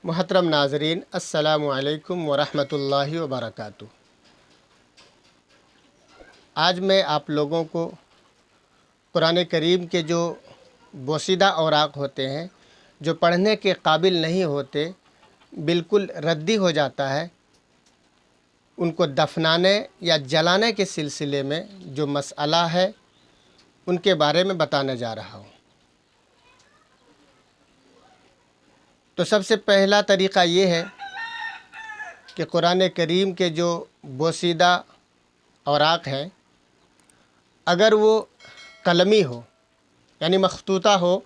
محترم ناظرین، السلام علیکم ورحمۃ اللہ وبرکاتہ۔ آج میں آپ لوگوں کو قرآن کریم کے جو بوسیدہ اوراق ہوتے ہیں، جو پڑھنے کے قابل نہیں ہوتے، بالکل ردی ہو جاتا ہے، ان کو دفنانے یا جلانے کے سلسلے میں جو مسئلہ ہے ان کے بارے میں بتانے جا رہا ہوں۔ تو سب سے پہلا طریقہ یہ ہے کہ قرآن کریم کے جو بوسیدہ اوراق ہیں، اگر وہ قلمی ہو یعنی مخطوطہ ہو،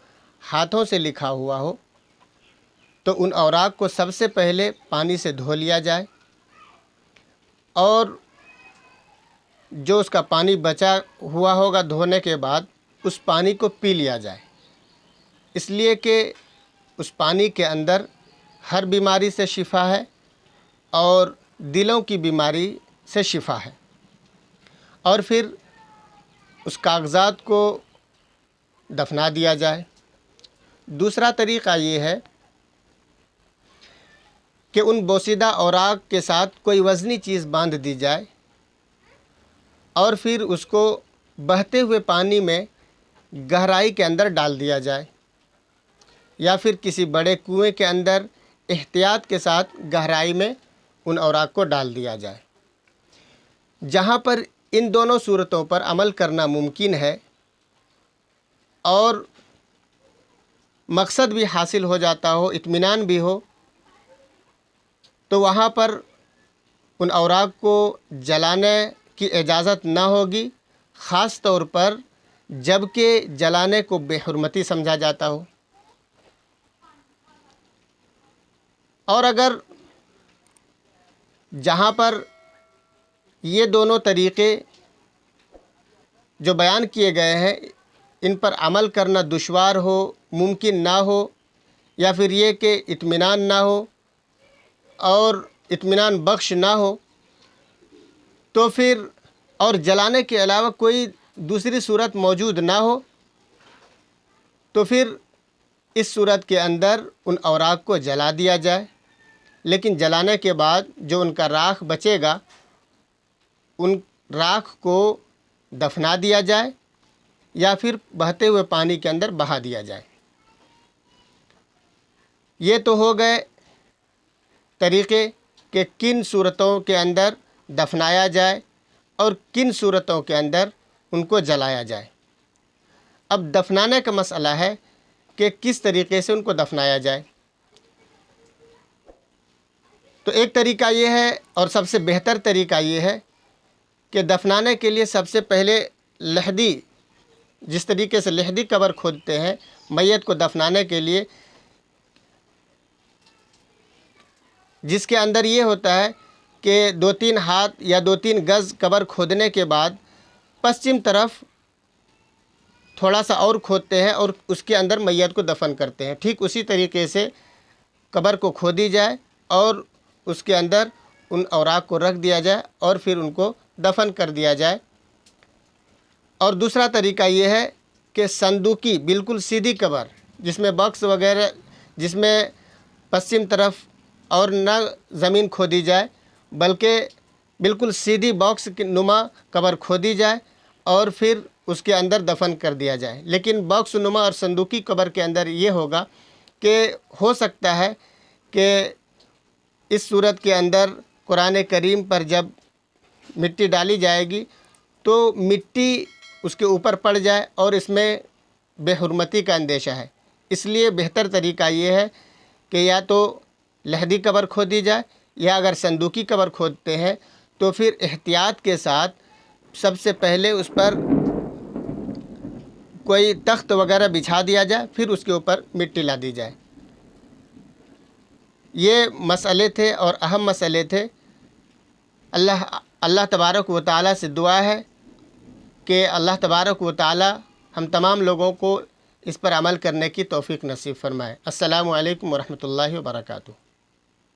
ہاتھوں سے لکھا ہوا ہو، تو ان اوراق کو سب سے پہلے پانی سے دھو لیا جائے اور جو اس کا پانی بچا ہوا ہوگا دھونے کے بعد اس پانی کو پی لیا جائے، اس لیے کہ اس پانی کے اندر ہر بیماری سے شفا ہے اور دلوں کی بیماری سے شفا ہے۔ اور پھر اس کاغذات کو دفنا دیا جائے۔ دوسرا طریقہ یہ ہے کہ ان بوسیدہ اوراق کے ساتھ کوئی وزنی چیز باندھ دی جائے اور پھر اس کو بہتے ہوئے پانی میں گہرائی کے اندر ڈال دیا جائے، یا پھر کسی بڑے کنویں کے اندر احتیاط کے ساتھ گہرائی میں ان اوراق کو ڈال دیا جائے۔ جہاں پر ان دونوں صورتوں پر عمل کرنا ممکن ہے اور مقصد بھی حاصل ہو جاتا ہو، اطمینان بھی ہو، تو وہاں پر ان اوراق کو جلانے کی اجازت نہ ہوگی، خاص طور پر جب کہ جلانے کو بے حرمتی سمجھا جاتا ہو۔ اور اگر جہاں پر یہ دونوں طریقے جو بیان کیے گئے ہیں ان پر عمل کرنا دشوار ہو، ممکن نہ ہو، یا پھر یہ کہ اطمینان نہ ہو اور اطمینان بخش نہ ہو، تو پھر اور جلانے کے علاوہ کوئی دوسری صورت موجود نہ ہو، تو پھر اس صورت کے اندر ان اوراق کو جلا دیا جائے، لیکن جلانے کے بعد جو ان کا راکھ بچے گا ان راکھ کو دفنا دیا جائے یا پھر بہتے ہوئے پانی کے اندر بہا دیا جائے۔ یہ تو ہو گئے طریقے کہ کن صورتوں کے اندر دفنایا جائے اور کن صورتوں کے اندر ان کو جلایا جائے۔ اب دفنانے کا مسئلہ ہے کہ کس طریقے سے ان کو دفنایا جائے۔ تو ایک طریقہ یہ ہے اور سب سے بہتر طریقہ یہ ہے کہ دفنانے کے لیے سب سے پہلے لحدی، جس طریقے سے لحدی قبر کھودتے ہیں میت کو دفنانے کے لیے، جس کے اندر یہ ہوتا ہے کہ 2-3 ہاتھ یا 2-3 گز قبر کھودنے کے بعد پشچم طرف تھوڑا سا اور کھودتے ہیں اور اس کے اندر میت کو دفن کرتے ہیں۔ ٹھیک اسی طریقے سے قبر کو کھودی جائے اور اس کے اندر ان اوراق کو رکھ دیا جائے اور پھر ان کو دفن کر دیا جائے۔ اور دوسرا طریقہ یہ ہے کہ صندوقی بالکل سیدھی قبر، جس میں باکس وغیرہ، جس میں پشچم طرف اور نہ زمین کھودی جائے بلکہ بالکل سیدھی باکس کی نما قبر کھودی جائے اور پھر اس کے اندر دفن کر دیا جائے۔ لیکن باکس نما اور صندوقی قبر کے اندر یہ ہوگا کہ ہو سکتا ہے کہ اس صورت کے اندر قرآن کریم پر جب مٹی ڈالی جائے گی تو مٹی اس کے اوپر پڑ جائے اور اس میں بے حرمتی کا اندیشہ ہے۔ اس لیے بہتر طریقہ یہ ہے کہ یا تو لحدی قبر کھودی جائے، یا اگر صندوقی قبر کھودتے ہیں تو پھر احتیاط کے ساتھ سب سے پہلے اس پر کوئی تخت وغیرہ بچھا دیا جائے، پھر اس کے اوپر مٹی لا دی جائے۔ یہ مسئلے تھے اور اہم مسئلے تھے۔ اللہ تبارک و تعالیٰ سے دعا ہے کہ اللہ تبارک و تعالیٰ ہم تمام لوگوں کو اس پر عمل کرنے کی توفیق نصیب فرمائے۔ السلام علیکم ورحمۃ اللہ وبرکاتہ۔